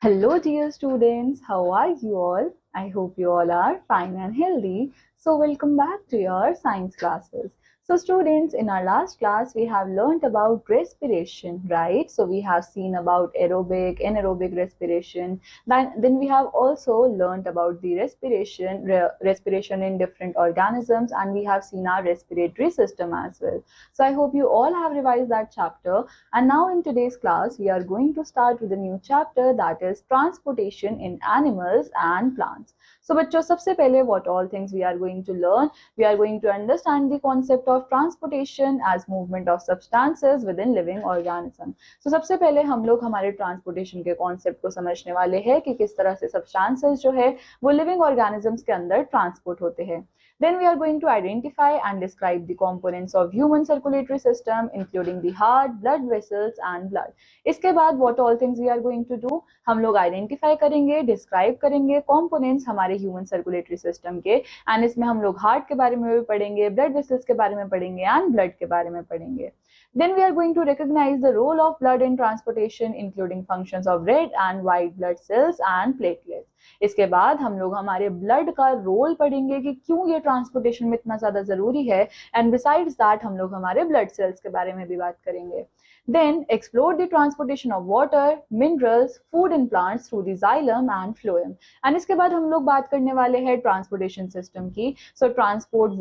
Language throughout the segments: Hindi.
Hello, dear students. How are you all? I hope you all are fine and healthy. So, welcome back to your science classes. So, students, in our last class, we have learned about respiration, right? So, we have seen about aerobic, anaerobic respiration. Then we have also learned about the respiration in different organisms, and we have seen our respiratory system as well. So, I hope you all have revised that chapter. And now in today's class, we are going to start with a new chapter, that is transportation in animals and plants. So बच्चों, सबसे पहले what all things we are going to learn? We are going to understand the concept of transportation as movement of substances within living organism. So सबसे पहले हम लोग हमारे transportation के concept को समझने वाले हैं कि किस तरह से substances जो है वो living organisms के अंदर transport होते हैं. Then we are going to identify and describe the components of human circulatory system, including the heart, blood vessels and blood. इसके बाद what all things we are going to do? हम लोग identify करेंगे, describe करेंगे components हमारे human circulatory system के, and इसमें हम लोग heart के बारे में भी पढ़ेंगे, blood vessels के बारे में पढ़ेंगे and blood के बारे में पढ़ेंगे. Then we are going to recognize the role of blood in transportation, including functions of red and white blood cells and platelets. इसके बाद हम लोग हमारे ब्लड का रोल पढ़ेंगे कि क्यों ये ट्रांसपोर्टेशन में इतना ज्यादा जरूरी है, एंड बिसाइड्स दैट हम लोग हमारे ब्लड सेल्स के बारे में भी बात करेंगे. Then explore the transportation of water, minerals, food in plants through the xylem and phloem. And इसके बाद हम लोग बात करने वाले हैं ट्रांसपोर्टेशन सिस्टम की. सो ट्रांसपोर्ट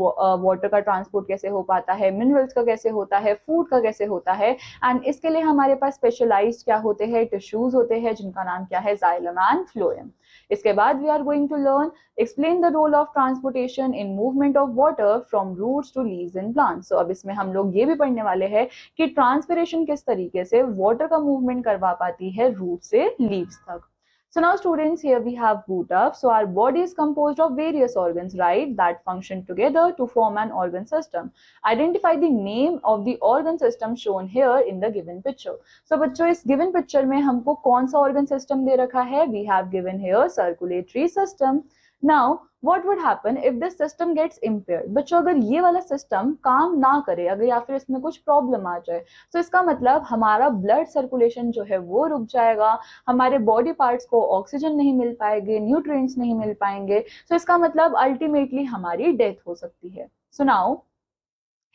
वाटर का ट्रांसपोर्ट कैसे हो पाता है, मिनरल्स का कैसे होता है, फूड का कैसे होता है, एंड इसके लिए हमारे पास स्पेशलाइज्ड क्या होते हैं, टिश्यूज होते हैं जिनका नाम क्या है, xylem and phloem. इसके बाद we are going to learn explain the role of transportation in movement of water from roots to leaves in plants. So अब इसमें हम लोग ये भी पढ़ने वाले हैं कि ट्रांसपिरेशन किस तरीके से वाटर का मूवमेंट करवा पाती है रूट से लीव्स तक. So now students, here we have root up. So our body is composed of various organs, right, that function together to form an organ system. Identify the name of the organ system shown here in the given picture. So बच्चों, इस given picture में हमको कौन सा organ system दे रखा है? We have given here circulatory system. Now what would happen if this system gets impaired? बच्चों, अगर ये वाला सिस्टम काम ना करे, अगर या फिर इसमें कुछ प्रॉब्लम आ जाए, तो इसका मतलब हमारा ब्लड सर्कुलेशन जो है वो रुक जाएगा, हमारे बॉडी पार्ट्स को ऑक्सीजन नहीं मिल पाएंगे, न्यूट्रिएंट्स नहीं मिल पाएंगे. तो इसका मतलब अल्टीमेटली हमारी डेथ हो सकती है. So now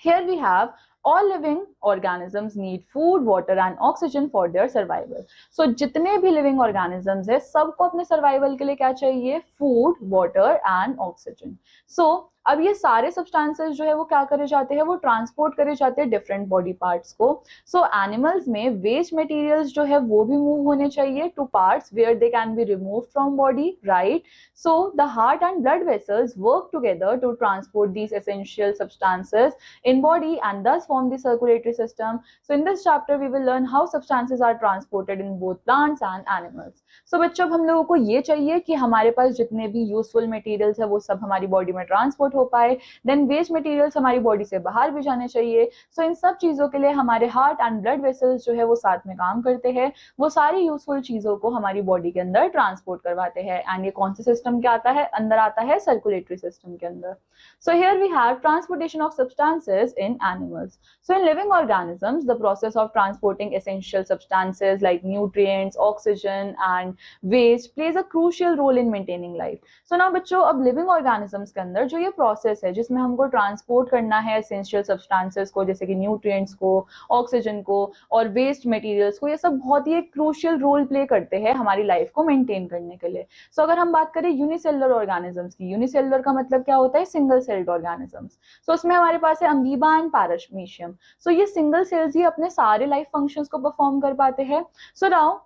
here we have all living organisms need food, water and oxygen for their survival. So जितने भी living organisms है, सबको अपने survival के लिए क्या चाहिए? Food, water and oxygen. So अब ये सारे सब्सटेंसेस जो है वो क्या करे जाते हैं, वो ट्रांसपोर्ट करे जाते हैं डिफरेंट बॉडी पार्ट्स को. सो एनिमल्स में वेस्ट मटेरियल्स जो है वो भी मूव होने चाहिए to parts where they can be remove from body, right. So the heart and blood vessels work together to transport these essential substances in body and thus form the circulatory system. So in this chapter we will learn how substances are transported in both plants and animals. So बच्चों, हम लोगों को ये चाहिए कि हमारे पास जितने भी यूजफुल मटेरियल्स है वो सब हमारी बॉडी में ट्रांसपोर्ट हो पाए, देन वेस्ट मटेरियल्स हमारी बॉडी से बाहर भी जाने चाहिए. सो इन सब चीजों के लिए हमारे हार्ट एंड ब्लड वेसल्स जो है वो साथ में काम करते हैं, वो सारी यूजफुल चीजों को हमारी बॉडी के अंदर ट्रांसपोर्ट करवाते हैं. एंड ये कौन से सिस्टम के आता है, अंदर आता है सर्कुलेटरी सिस्टम के अंदर. So here we have transportation of substances in animals. So in living organisms, the process of transporting essential substances like nutrients, oxygen and waste plays a crucial role in maintaining life. So now बच्चों, अब living organisms के अंदर जो ये process है जिसमें हमको transport करना है essential substances को, जैसे कि nutrients को, oxygen को और waste materials को, ये सब बहुत ही एक crucial role play करते हैं हमारी life को maintain करने के लिए. So अगर हम बात करें unicellular organisms की, unicellular का मतलब क्या होता है, सिंगल सेल्ड ऑर्गेनिजम्स. सो उसमें हमारे पास है अमीबा एंड पैरामीशियम. सो ये सिंगल सेल्स ही अपने सारे लाइफ फंक्शंस को परफॉर्म कर पाते हैं. सो नाउ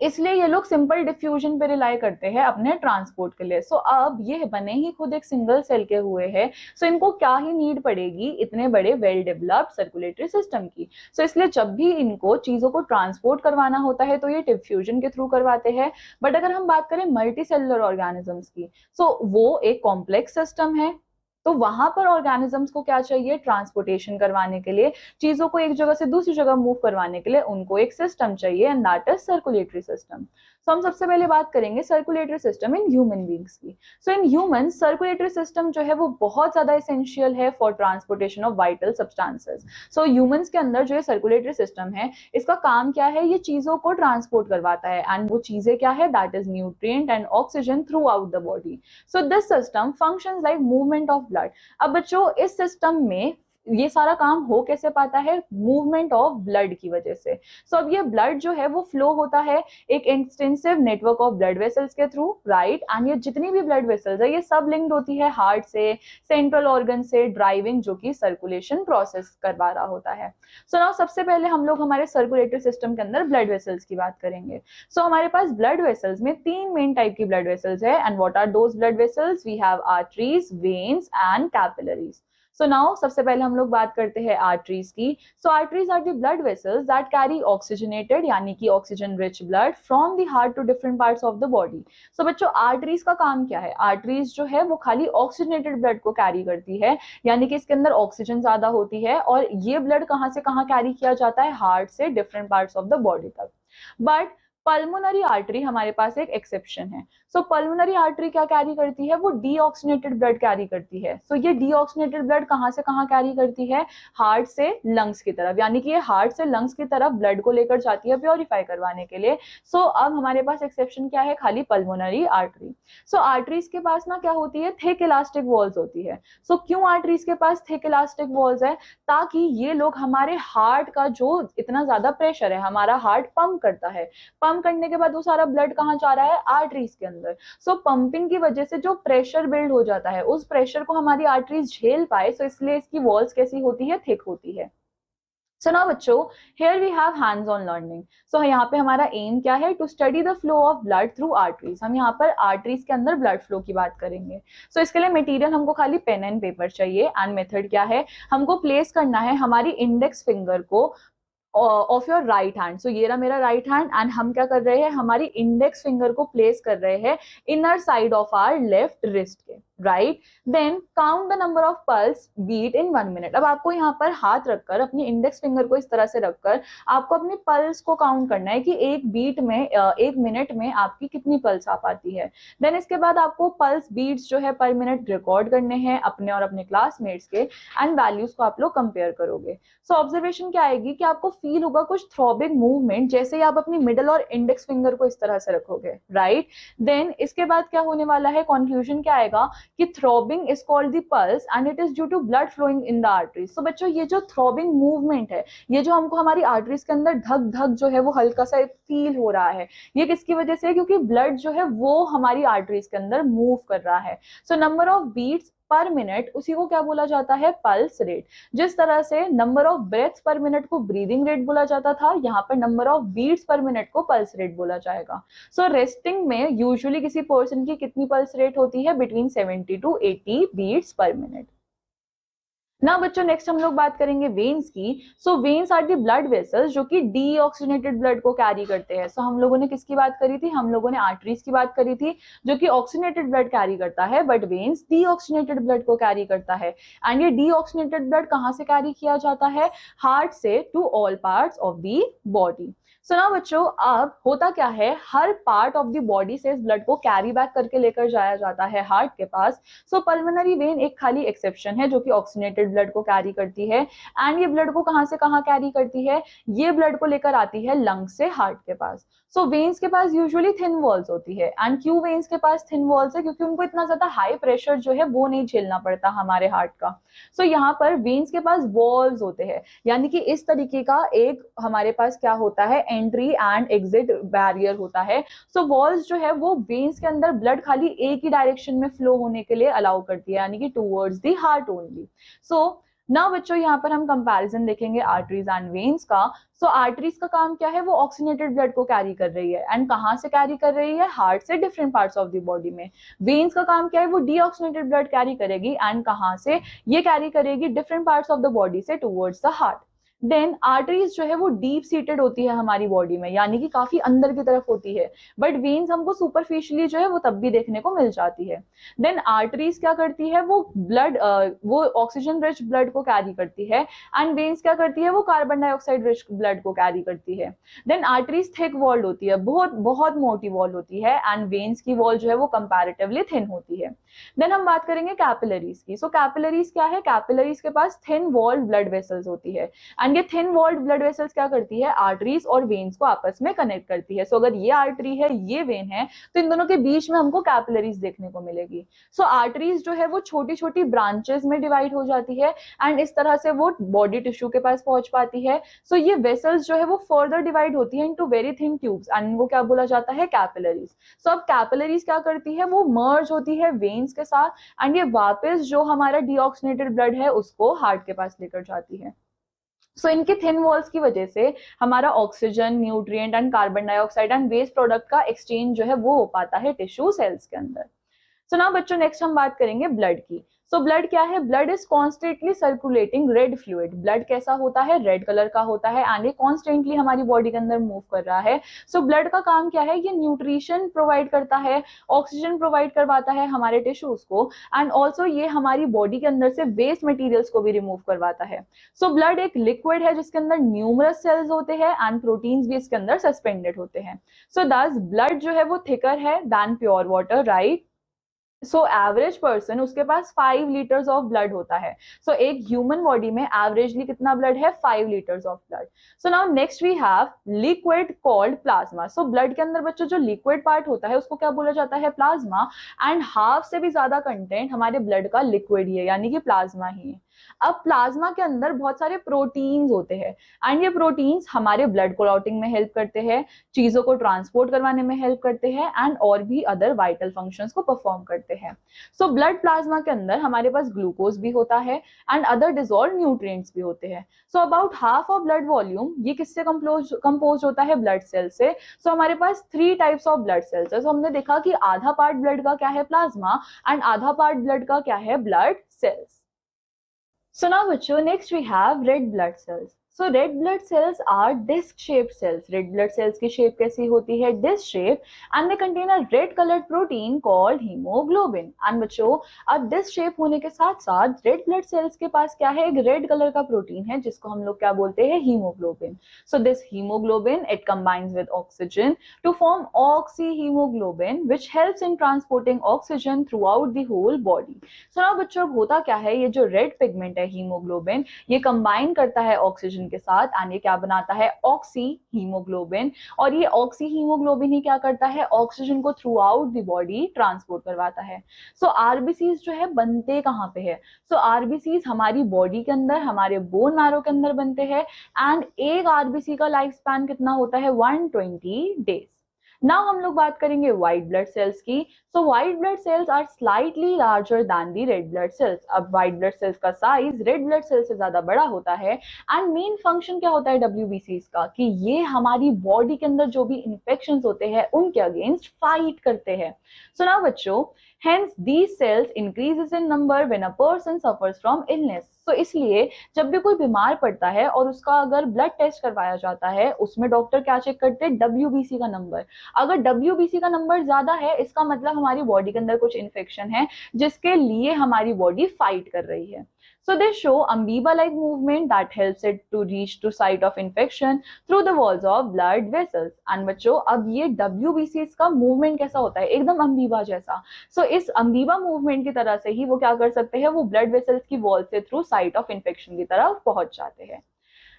इसलिए ये लोग सिंपल डिफ्यूजन पे रिलाई करते हैं अपने ट्रांसपोर्ट के लिए. सो अब ये बने ही खुद एक सिंगल सेल के हुए हैं, सो इनको क्या ही नीड पड़ेगी इतने बड़े वेल डेवलप्ड सर्कुलेटरी सिस्टम की. सो इसलिए जब भी इनको चीजों को ट्रांसपोर्ट करवाना होता है तो ये डिफ्यूजन के थ्रू करवाते हैं. बट अगर हम बात करें मल्टी सेलुलर ऑर्गेनिजम्स की, सो वो एक कॉम्प्लेक्स सिस्टम है, तो वहां पर ऑर्गेनिजम्स को क्या चाहिए, ट्रांसपोर्टेशन करवाने के लिए, चीजों को एक जगह से दूसरी जगह मूव करवाने के लिए उनको एक सिस्टम चाहिए, and that is circulatory system. So हम सबसे पहले बात करेंगे circulatory system in human beings की। So in human circulatory system जो है वो बहुत ज्यादा एसेंशियल है for transportation of vital substances. So humans के अंदर जो ये सर्कुलेटरी सिस्टम है, इसका काम क्या है, ये चीजों को ट्रांसपोर्ट करवाता है, एंड वो चीजें क्या है, that is nutrient and oxygen through out the body. So this system functions like movement of blood. अब बच्चों इस सिस्टम में ये सारा काम हो कैसे पाता है, मूवमेंट ऑफ ब्लड की वजह से। सो अब ये ब्लड जो है वो फ्लो होता है एक extensive network of blood vessels के थ्रू, राइट, एंड ये जितनी भी ब्लड वेसल्स है ये सब लिंक्ड होती है हार्ट से, सेंट्रल ऑर्गन से, ड्राइविंग जो कि सर्कुलेशन प्रोसेस करवा रहा होता है। सो नाउ सबसे पहले हम लोग हमारे सर्कुलेटरी सिस्टम के अंदर ब्लड वेसल्स की बात करेंगे। सो हमारे पास ब्लड वेसल्स में तीन मेन टाइप की ब्लड वेसल्स है, and what are those blood vessels, we have arteries, veins and capillaries. So now सबसे पहले हम लोग बात करते हैं आर्टरीज की। So arteries are the blood vessels that carry oxygenated यानी कि oxygen rich blood from the heart to different parts of the body. So बच्चों आर्टरीज का काम क्या है, आर्टरीज जो है वो खाली ऑक्सीजनेटेड ब्लड को कैरी करती है, यानी कि इसके अंदर ऑक्सीजन ज्यादा होती है, और ये ब्लड कहाँ से कहाँ कैरी किया जाता है, हार्ट से different parts of the body तक। बट पल्मोनरी आर्टरी हमारे पास एक एक्सेप्शन है। सो पल्मोनरी आर्टरी क्या कैरी करती है, वो डीऑक्सीनेटेड ब्लड कैरी करती है। सो ये डीऑक्सीनेटेड ब्लड कहाँ से कहाँ कैरी करती है, हार्ट से लंग्स की तरफ, यानी कि ये हार्ट से लंग्स की तरफ ब्लड को लेकर जाती है प्योरीफाई करवाने के लिए। सो अब हमारे पास एक्सेप्शन क्या है, खाली पल्मोनरी आर्टरी। सो आर्टरीज के पास ना क्या होती है, थिक इलास्टिक वॉल्स होती है। सो क्यों आर्टरीज के पास थिक इलास्टिक वॉल्स है, ताकि ये लोग हमारे हार्ट का जो इतना ज्यादा प्रेशर है, हमारा हार्ट पंप करता है, पंप करने के बाद वो सारा ब्लड कहाँ जा रहा है, आर्टरीज के अंदर। सो पंपिंग की वजह से जो प्रेशर बिल्ड हो जाता है, उस प्रेशर को हमारी आर्टरीज झेल पाए, सो इसलिए इसकी वॉल्स कैसी होती है, थिक होती है। सो नाउ बच्चों here we have hands on learning. So यहाँ पे हमारा एम क्या है, to study the flow of blood through arteries. हम यहाँ पर आर्टरीज के अंदर ब्लड फ्लो की बात करेंगे। सो इसके लिए मटेरियल हमको खाली पेन एंड पेपर चाहिए, एंड मेथड क्या है, हमको प्लेस करना है हमारी इंडेक्स फिंगर को ऑफ योर राइट हैंड। सो ये रहा मेरा राइट हैंड, एंड हम क्या कर रहे हैं, हमारी इंडेक्स फिंगर को प्लेस कर रहे हैं inner side of our left wrist के, right. Then count the number of pulse beat in 1 minute. अब आपको यहाँ पर हाथ रखकर, अपनी इंडेक्स फिंगर को इस तरह से रखकर आपको अपनी पल्स को काउंट करना है कि एक बीट में, एक मिनट में आपकी कितनी पल्स आ पाती है। देन इसके बाद आपको पल्स बीट्स जो है पर मिनट रिकॉर्ड करने हैं अपने और अपने क्लासमेट्स के, एंड वैल्यूज को आप लोग कंपेयर करोगे। सो ऑब्जर्वेशन क्या आएगी कि आपको फील होगा कुछ थ्रॉबिंग मूवमेंट, जैसे ही आप अपनी मिडल और इंडेक्स फिंगर को इस तरह से रखोगे, राइट। देन इसके बाद क्या होने वाला है, कंक्लूजन क्या आएगा कि throbbing is called the pulse and it is due to blood flowing in the arteries. So बच्चों ये जो थ्रॉबिंग मूवमेंट है, ये जो हमको हमारी आर्टरीज के अंदर धक धक जो है वो हल्का सा फील हो रहा है, ये किसकी वजह से है, क्योंकि ब्लड जो है वो हमारी आर्टरीज के अंदर मूव कर रहा है। So number of beats per minute, उसी को क्या बोला जाता है, पल्स रेट। जिस तरह से number of breaths per minute को ब्रीदिंग रेट बोला जाता था, यहाँ पर number of beats per minute को पल्स रेट बोला जाएगा। सो रेस्टिंग में यूजुअली किसी पर्सन की कितनी पल्स रेट होती है, between 70 to 80 beats per minute. ना बच्चों नेक्स्ट हम लोग बात करेंगे वेन्स की। So veins are the blood vessels जो कि डीऑक्सीनेटेड ब्लड को कैरी करते हैं। सो हम लोगों ने किसकी बात करी थी, हम लोगों ने आर्टरीज की बात करी थी जो कि ऑक्सीनेटेड ब्लड कैरी करता है, बट वेन्स डीऑक्सीनेटेड ब्लड को कैरी करता है। एंड ये डीऑक्सीनेटेड ब्लड कहाँ से कैरी किया जाता है, हार्ट से to all parts of the body. So ना बच्चों अब होता क्या है, हर पार्ट ऑफ द बॉडी से इस ब्लड को कैरी बैक करके लेकर जाया जाता है हार्ट के पास। सो पल्मोनरी वेन एक खाली एक्सेप्शन है जो कि ऑक्सीनेटेड ब्लड को कैरी करती है, एंड ये ब्लड को कहां से कहां कैरी करती है, ये ब्लड को लेकर आती है लंग से हार्ट के पास। सो वेन्स के पास यूजुअली थिन वॉल्स होती है, एंड क्यों वेन्स के पास थिन वॉल्स है, क्योंकि उनको इतना ज्यादा हाई प्रेशर जो है वो नहीं झेलना पड़ता हमारे हार्ट का। सो यहाँ पर वेन्स के पास वॉल्स होते हैं, यानी कि इस तरीके का एक हमारे पास क्या होता है, एंट्री एंड एग्जिट बैरियर होता है। सो वॉल्स जो है वो वेन्स के अंदर ब्लड खाली एक ही डायरेक्शन में फ्लो होने के लिए अलाउ करती है, यानी कि टूवर्ड्स द हार्ट ओनली। सो ना बच्चों यहाँ पर हम कंपैरिजन देखेंगे आर्टरीज एंड वेन्स का। सो आर्टरीज का काम क्या है, वो ऑक्सीनेटेड ब्लड को कैरी कर रही है, एंड कहाँ से कैरी कर रही है, हार्ट से different parts of the body में। वेन्स का काम क्या है, वो डीऑक्सीनेटेड ब्लड कैरी करेगी, एंड कहाँ से, ये कैरी करेगी different parts of the body से towards the heart. Then arteries जो है वो डीप सीटेड होती है हमारी बॉडी में, यानी कि काफी अंदर की तरफ होती है, बट वेन्स हमको सुपरफिशियली जो है वो तब भी देखने को मिल जाती है। देन आर्टरीज क्या करती है, वो ब्लड वो ऑक्सीजन रिच ब्लड को कैरी करती है, एंड वेन्स क्या करती है, वो कार्बन डाइऑक्साइड रिच ब्लड को कैरी करती है। देन आर्टरीज थिक वॉल्ड होती है, बहुत बहुत मोटी वॉल होती है, एंड वेन्स की वॉल जो है वो कंपैरेटिवली थिन होती है। देन हम बात करेंगे कैपिलरीज की। सो कैपिलरीज क्या है, कैपिलरीज के पास थिन वॉल्ड ब्लड वेसल्स होती है, एंड ये थिन वॉल्ड ब्लड वेसल्स क्या करती है, आर्टरीज और वेन्स को आपस में कनेक्ट करती है। सो अगर ये आर्टरी है, ये वेन है, तो इन दोनों के बीच में हमको कैपिलरीज देखने को मिलेगी। सो आर्टरीज जो है वो छोटी छोटी ब्रांचेस में डिवाइड हो जाती है, एंड इस तरह से वो बॉडी टिश्यू के पास पहुंच पाती है। सो ये वेसल्स जो है वो फर्दर डिवाइड होती है into very thin tubes, and वो क्या बोला जाता है, कैपिलरीज। सो अब कैपिलरीज क्या करती है, वो मर्ज होती है वेन्स के साथ, एंड ये वापस जो हमारा डीऑक्सीनेटेड ब्लड है उसको हार्ट के पास लेकर जाती है। सो इनके थिन वॉल्स की वजह से हमारा oxygen, nutrient and carbon dioxide and waste product का एक्सचेंज जो है वो हो पाता है टिश्यू सेल्स के अंदर। सो नाउ बच्चों नेक्स्ट हम बात करेंगे ब्लड की। सो ब्लड क्या है, blood is constantly circulating red fluid. Blood कैसा होता है, रेड कलर का होता है, एंड ये कॉन्स्टेंटली हमारी बॉडी के अंदर मूव कर रहा है। सो ब्लड का काम क्या है, ये न्यूट्रिशन प्रोवाइड करता है, ऑक्सीजन प्रोवाइड करवाता है हमारे टिश्यूज को, एंड ऑल्सो ये हमारी बॉडी के अंदर से वेस्ट मटीरियल्स को भी रिमूव करवाता है। सो ब्लड एक लिक्विड है जिसके अंदर न्यूमरस सेल्स होते हैं, एंड प्रोटीन्स भी इसके अंदर सस्पेंडेड होते हैं। सो दस ब्लड जो है वो थिकर है than pure water, right. So average person, उसके पास 5 लीटर्स ऑफ ब्लड होता है। सो एक ह्यूमन बॉडी में एवरेजली कितना ब्लड है, 5 litres of blood. So now next we have liquid called plasma. So blood के अंदर बच्चों जो लिक्विड पार्ट होता है उसको क्या बोला जाता है, प्लाज्मा, एंड हाफ से भी ज्यादा कंटेंट हमारे ब्लड का लिक्विड ही है, यानी कि प्लाज्मा ही है। अब प्लाज्मा के अंदर बहुत सारे प्रोटीन्स होते हैं, एंड ये प्रोटीन्स हमारे ब्लड क्लॉटिंग में हेल्प करते हैं, चीजों को ट्रांसपोर्ट करवाने में हेल्प करते हैं, एंड और भी अदर वाइटल फंक्शंस को परफॉर्म करते हैं। सो ब्लड प्लाज्मा के अंदर हमारे पास ग्लूकोज भी होता है, एंड अदर डिजॉल्व न्यूट्रिएंट्स भी होते हैं। So about half of blood volume ये किससे कंपोज होता है, ब्लड सेल से। सो हमारे पास 3 टाइप्स ऑफ ब्लड सेल्स है। सो हमने देखा कि आधा पार्ट ब्लड का क्या है, प्लाज्मा, एंड आधा पार्ट ब्लड का क्या है, ब्लड सेल्स। So now बच्चों next we have red blood cells. So red blood cells are disc shaped cells. Red blood cells की shape कैसी होती है, disc shape, and they contain a red colored protein called hemoglobin. And बच्चों अब disc shape होने के साथ साथ red blood cells के पास क्या है, एक red color का प्रोटीन है जिसको हम लोग क्या बोलते हैं, hemoglobin. So this hemoglobin it combines with oxygen to form oxyhemoglobin which helps in transporting oxygen throughout the whole body. So now बच्चों होता क्या है, ये जो red pigment है हीमोग्लोबिन, ये कंबाइन करता है ऑक्सीजन के साथ, एंड ये क्या बनाता है, ऑक्सी हीमोग्लोबिन, और ये ऑक्सी हीमोग्लोबिन ही क्या करता है, ऑक्सीजन को through out the body transport करवाता है। सो आरबीसीज जो है बनते कहाँ पे है, सो आरबीसीज हमारी बॉडी के अंदर, हमारे बोन मैरो के अंदर बनते हैं, एंड एक आरबीसी का लाइफ स्पैन कितना होता है, 120 डेज। नाउ हम लोग बात करेंगे व्हाइट ब्लड सेल्स की। So white blood cells are slightly larger than the red blood cells. अब व्हाइट ब्लड सेल्स का साइज रेड ब्लड सेल्स से ज्यादा बड़ा होता है, एंड मेन फंक्शन क्या होता है डब्ल्यूबीसीज का, कि ये हमारी बॉडी के अंदर जो भी इन्फेक्शंस होते हैं उनके अगेंस्ट फाइट करते हैं। सो नाउ बच्चों hence these cells increases in number when a person suffers from illness. So इसलिए जब भी कोई बीमार पड़ता है और उसका अगर ब्लड टेस्ट करवाया जाता है, उसमें डॉक्टर क्या चेक करते हैं, WBC का नंबर। अगर WBC का नंबर ज्यादा है इसका मतलब हमारी बॉडी के अंदर कुछ इन्फेक्शन है जिसके लिए हमारी बॉडी फाइट कर रही है। So they show amoeba-like movement that helps it to reach to site of infection through the walls of blood vessels. And बच्चों अब ये WBCs का मूवमेंट कैसा होता है, एकदम अमीबा जैसा। सो इस अमीबा मूवमेंट की तरह से ही वो क्या कर सकते हैं, वो ब्लड वेसल्स की वॉल से थ्रू साइट ऑफ इन्फेक्शन की तरफ पहुंच जाते हैं।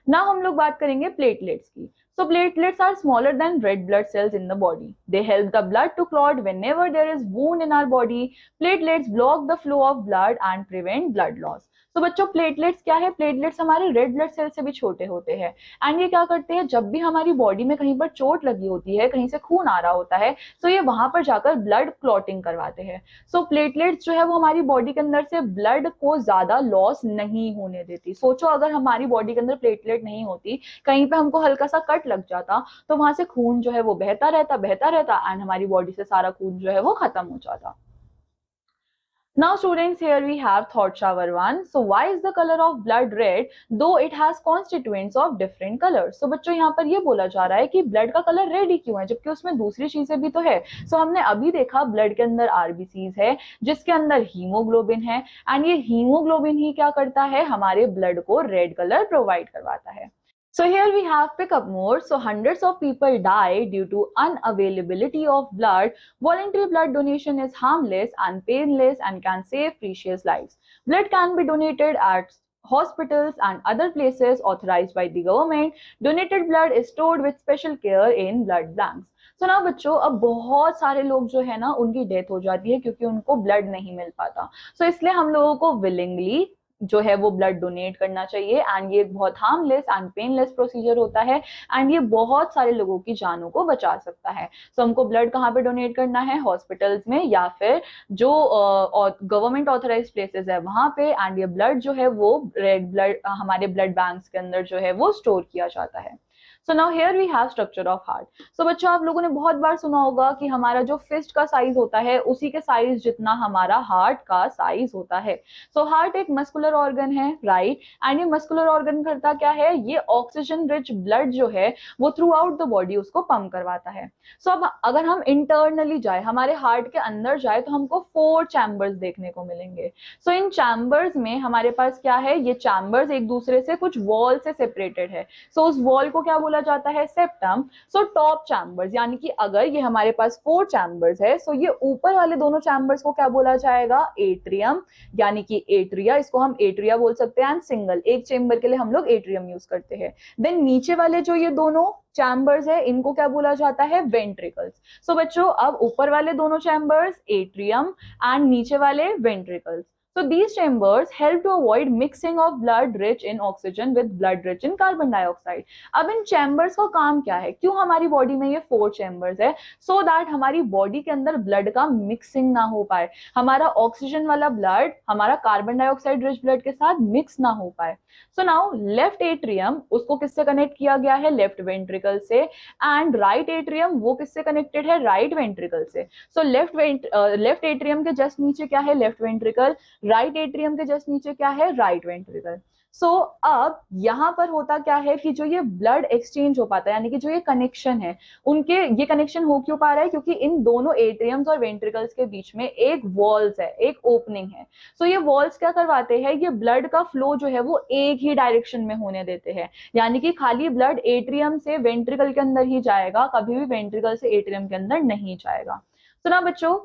नाउ हम लोग बात करेंगे प्लेटलेट्स की। So platelets are smaller than red blood cells in the body. They help the blood to clot whenever there is wound in our body. Platelets block the flow of blood and prevent blood loss. तो बच्चों प्लेटलेट्स क्या है, प्लेटलेट्स हमारे रेड ब्लड सेल से भी छोटे होते हैं, एंड ये क्या करते हैं, जब भी हमारी बॉडी में कहीं पर चोट लगी होती है, कहीं से खून आ रहा होता है, तो ये वहां पर जाकर ब्लड क्लॉटिंग करवाते हैं। सो प्लेटलेट्स जो है वो हमारी बॉडी के अंदर से ब्लड को ज्यादा लॉस नहीं होने देती। सोचो अगर हमारी बॉडी के अंदर प्लेटलेट नहीं होती, कहीं पे हमको हल्का सा कट लग जाता, तो वहां से खून जो है वो बहता रहता एंड हमारी बॉडी से सारा खून जो है वो खत्म हो जाता। Now students, here we have thought shower 1. So why is the color of blood red though it has constituents of different colors? So बच्चों यहाँ पर ये बोला जा रहा है कि ब्लड का कलर रेड ही क्यों है जबकि उसमें दूसरी चीजें भी तो है. So हमने अभी देखा ब्लड के अंदर आरबीसीज है जिसके अंदर हीमोग्लोबिन है एंड ये हीमोग्लोबिन ही क्या करता है, हमारे ब्लड को रेड कलर प्रोवाइड करवाता है. So here we have pick up more. So hundreds of people die due to unavailability of blood. Voluntary blood donation is harmless and painless and can save precious lives. Blood can be donated at hospitals and other places authorized by the government. Donated blood is stored with special care in blood banks. So now बच्चों, अब बहुत सारे लोग जो है ना उनकी डेथ हो जाती है क्योंकि उनको ब्लड नहीं मिल पाता. So इसलिए हम लोगों को विलिंगली जो है वो ब्लड डोनेट करना चाहिए एंड ये बहुत हार्मलेस एंड पेनलेस प्रोसीजर होता है एंड ये बहुत सारे लोगों की जानों को बचा सकता है. सो हमको ब्लड कहाँ पे डोनेट करना है, हॉस्पिटल्स में या फिर जो गवर्नमेंट ऑथराइज प्लेसेस है वहां पे. एंड ये ब्लड जो है वो रेड ब्लड हमारे ब्लड बैंक्स के अंदर जो है वो स्टोर किया जाता है. So now here we have structure of heart. So बच्चों, आप लोगों ने बहुत बार सुना होगा कि हमारा जो फिस्ट का साइज होता है उसी के साइज जितना हमारा हार्ट का साइज होता है. सो हार्ट एक मस्कुलर ऑर्गन है, राइट. एंड ये मस्कुलर ऑर्गन करता क्या है, ये ऑक्सीजन रिच ब्लड जो है वो थ्रू आउट द बॉडी उसको पंप करवाता है. सो अब अगर हम इंटरनली जाए, हमारे हार्ट के अंदर जाए, तो हमको 4 चैम्बर्स देखने को मिलेंगे. सो इन चैम्बर्स में हमारे पास क्या है, ये चैम्बर्स एक दूसरे से कुछ वॉल से सेपरेटेड है. सो उस वॉल को क्या बोला जाता है, सेप्टम. सो टॉप चैम्बर्स, यानी कि अगर ये हमारे पास 4 चैम्बर्स है, सो ये ऊपर वाले दोनों चैम्बर्स को क्या बोला जाएगा, एट्रियम, यानी कि एट्रिया. इसको हम एट्रिया बोल सकते हैं एंड सिंगल एक चेम्बर के लिए हम लोग एट्रियम यूज करते हैं. देन नीचे वाले जो ये दोनों चैम्बर्स है इनको क्या बोला जाता है, वेंट्रिकल्स. सो बच्चों, अब ऊपर वाले दोनों चैम्बर्स एट्रियम एंड नीचे वाले ventricles. So these chambers help to avoid mixing of blood rich in oxygen with blood rich in carbon dioxide. अब इन chambers का काम क्या है, क्यों हमारी बॉडी में ये 4 chambers है, so that हमारी बॉडी के अंदर ब्लड का मिक्सिंग ना हो पाए, हमारा ऑक्सीजन वाला ब्लड हमारा कार्बन डाइऑक्साइड रिच ब्लड के साथ मिक्स ना हो पाए. सो नाउ लेफ्ट एट्रियम, उसको किससे कनेक्ट किया गया है, लेफ्ट वेंट्रिकल से. एंड राइट एट्रियम, वो किससे कनेक्टेड है, राइट वेंट्रिकल से. सो लेफ्ट एट्रियम के जस्ट नीचे क्या है, लेफ्ट वेंट्रिकल. राइट एट्रियम के जस्ट नीचे क्या है, राइट वेंट्रिकल. सो अब यहां पर होता क्या है कि जो ये ब्लड एक्सचेंज हो पाता है, यानी कि जो ये कनेक्शन है उनके, ये कनेक्शन हो क्यों पा रहा है, क्योंकि इन दोनों एट्रियम्स और वेंट्रिकल्स के बीच में एक वॉल्स है, एक ओपनिंग है. सो ये वॉल्स क्या करवाते हैं, ये ब्लड का फ्लो जो है वो एक ही डायरेक्शन में होने देते हैं, यानी कि खाली ब्लड एट्रियम से वेंट्रिकल के अंदर ही जाएगा, कभी भी वेंट्रिकल से एट्रियम के अंदर नहीं जाएगा. तो ना बच्चों,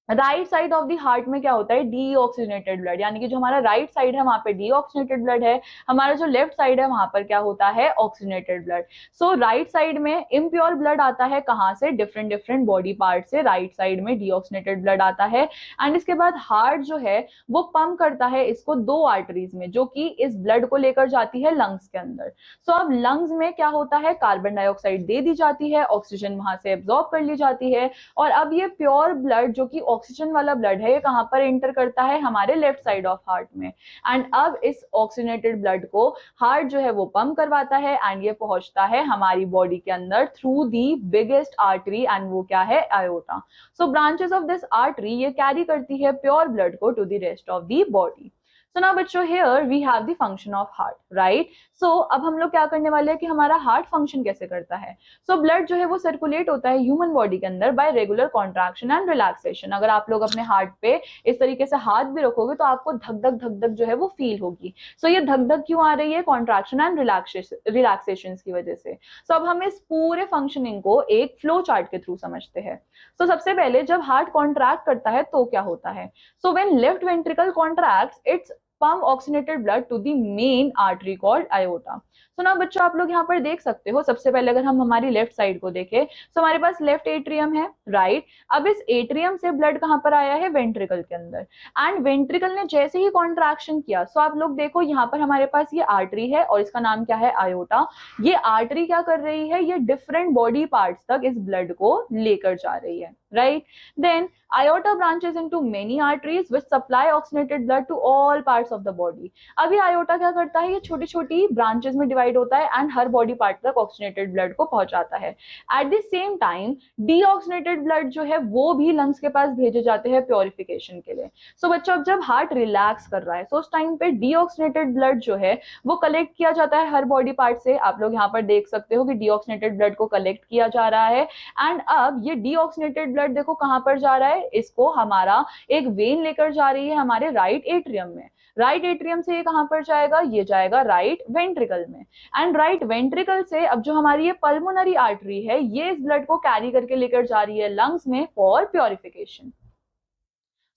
right side of the heart में क्या होता है, डीऑक्सीजनेटेड ब्लड, यानी कि जो हमारा राइट साइड है वहां पे डीऑक्सीजनेटेड ब्लड है, हमारा जो लेफ्ट साइड है वहां पर क्या होता है, ऑक्सीजनेटेड ब्लड. सो राइट साइड में इम्प्योर ब्लड आता है कहां से, डिफरेंट डिफरेंट बॉडी पार्ट से राइट साइड में डीऑक्सीजनेटेड ब्लड आता है. एंड इसके बाद हार्ट जो है वो पंप करता है इसको 2 आर्टरीज में, जो कि इस ब्लड को लेकर जाती है लंग्स के अंदर. सो अब लंग्स में क्या होता है, कार्बन डाइऑक्साइड दे दी जाती है, ऑक्सीजन वहां से एब्जॉर्ब कर ली जाती है, और अब ये प्योर ब्लड जो कि ऑक्सीजन वाला ब्लड है ये कहां पर एंटर करता है, हमारे लेफ्ट साइड ऑफ हार्ट में. एंड अब इस ऑक्सीजनेटेड ब्लड को हार्ट जो है वो पंप करवाता है एंड ये पहुंचता है हमारी बॉडी के अंदर through the biggest artery, and वो क्या है, aorta. So branches of this artery ये कैरी करती है प्योर ब्लड को to the rest of the body. So now बच्चों, here we have the function of heart, right. So अब हम लोग क्या करने वाले हैं कि हमारा हार्ट फंक्शन कैसे करता है. सो ब्लड जो है वो सर्कुलेट होता है ह्यूमन बॉडी के अंदर bye regular contraction and relaxation. अगर आप लोग अपने हार्ट पे इस तरीके से हाथ भी रखोगे तो आपको धक धक जो है वो फील होगी. सो ये धक धक क्यों आ रही है, कॉन्ट्रैक्शन एंड रिलैक्सेशन की वजह से. सो अब हम इस पूरे फंक्शनिंग को एक फ्लो चार्ट के थ्रू समझते हैं. सो सबसे पहले जब हार्ट कॉन्ट्रैक्ट करता है तो क्या होता है. So when left ventricle contracts, it's pump oxygenated blood to the main artery called aorta. तो ना बच्चों, आप लोग यहाँ पर देख सकते हो, सबसे पहले अगर हम हमारी लेफ्ट साइड को देखें तो हमारे पास लेफ्ट एट्रियम है, राइट. अब इस एट्रियम से ब्लड कहाँ पर आया है, वेंट्रिकल के अंदर. एंड वेंट्रिकल ने जैसे ही कॉन्ट्रैक्शन किया, सो आप लोग देखो यहाँ पर हमारे पास ये आर्टरी है और इसका नाम क्या है, आयोटा. ये आर्टरी क्या कर रही है, ये डिफरेंट बॉडी पार्ट्स तक इस ब्लड को लेकर जा रही है, right. Then aorta branches into many arteries which supply oxygenated blood to all parts parts of the body. अब ये आयोटा क्या करता है, ये छोटी छोटी ब्रांचेस में डिवाइड होता है एंड हर बॉडी पार्ट तक ऑक्सीजनेटेड ब्लड को पहुंचाता है। At the same time deoxygenated blood जो है वो भी लंग्स के पास भेजे जाते हैं प्योरिफिकेशन के लिए। सो बच्चों, अब जब हार्ट रिलैक्स कर रहा है तो उस टाइम पे डीऑक्सीजनेटेड ब्लड जो है वो कलेक्ट किया जाता है हर बॉडी पार्ट से। आप लोग यहाँ पर देख सकते हो कि डीऑक्सीजनेटेड ब्लड को कलेक्ट किया जा रहा है एंड अब ये डीऑक्सीजनेटेड ब्लड देखो कहां पर जा रहा है, इसको हमारा एक वेन लेकर जा रही है हमारे राइट एट्रियम में। राइट एट्रियम से ये कहां पर जाएगा, ये जाएगा राइट वेंट्रिकल में। एंड राइट वेंट्रिकल से अब जो हमारी ये पल्मोनरी आर्टरी है ये इस ब्लड को कैरी करके लेकर जा रही है लंग्स में फॉर प्योरिफिकेशन।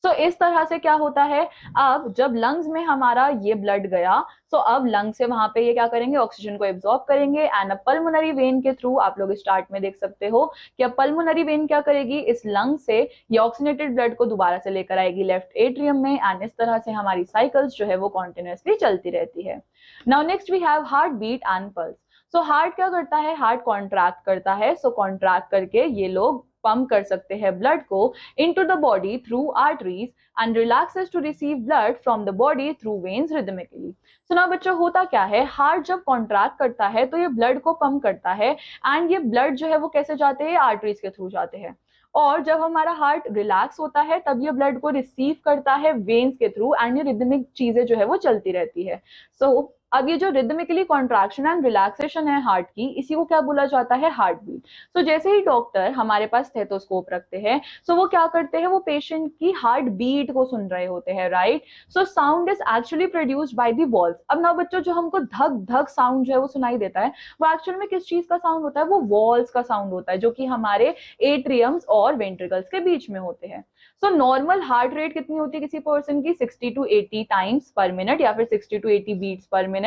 तो इस तरह से क्या होता है, अब जब लंग्स में हमारा ये ब्लड गया तो अब लंग से वहां पे ये क्या करेंगे, ऑक्सीजन को एब्जॉर्ब करेंगे एंड अब पल्मोनरी वेन के थ्रू आप लोग स्टार्ट में देख सकते हो कि अब पल्मोनरी वेन क्या करेगी, इस लंग से ये ऑक्सीजनेटेड ब्लड को दोबारा से लेकर आएगी लेफ्ट एट्रियम में एंड इस तरह से हमारी साइकिल्स जो है वो कॉन्टिन्यूअसली चलती रहती है। Now next we have heart beat and pulse. So heart क्या करता है, हार्ट कॉन्ट्रैक्ट करता है। सो कॉन्ट्रैक्ट करके ये लोग पंप कर सकते हैं ब्लड को into the body through arteries and relaxes to receive blood from the body through veins rhythmically. So now बच्चों होता क्या है, हार्ट जब कॉन्ट्रैक्ट करता है तो ये ब्लड को पंप करता है एंड ये ब्लड जो है वो कैसे जाते हैं, आर्टरीज के थ्रू जाते हैं। और जब हमारा हार्ट रिलैक्स होता है तब ये ब्लड को रिसीव करता है वेन्स के थ्रू एंड ये रिदमिक चीजें जो है वो चलती रहती है। सो अब ये जो रिदमिकली कॉन्ट्रैक्शन एंड रिलैक्सेशन है हार्ट की, इसी को क्या बोला जाता है, हार्ट बीट। सो जैसे ही डॉक्टर हमारे पास स्टेथोस्कोप रखते हैं सो वो क्या करते हैं, वो पेशेंट की हार्ट बीट को सुन रहे होते हैं, right. So sound is actually produced by the walls. अब ना बच्चों जो हमको धक धक साउंड जो है वो सुनाई देता है वो एक्चुअल में किस चीज का साउंड होता है, वो वॉल्स का साउंड होता है जो कि हमारे एट्रियम्स और वेंट्रिकल्स के बीच में होते हैं। सो नॉर्मल हार्ट रेट कितनी होती है किसी पर्सन की, 60 to 80 टाइम्स पर मिनट या फिर 60 to 80 beats per minute.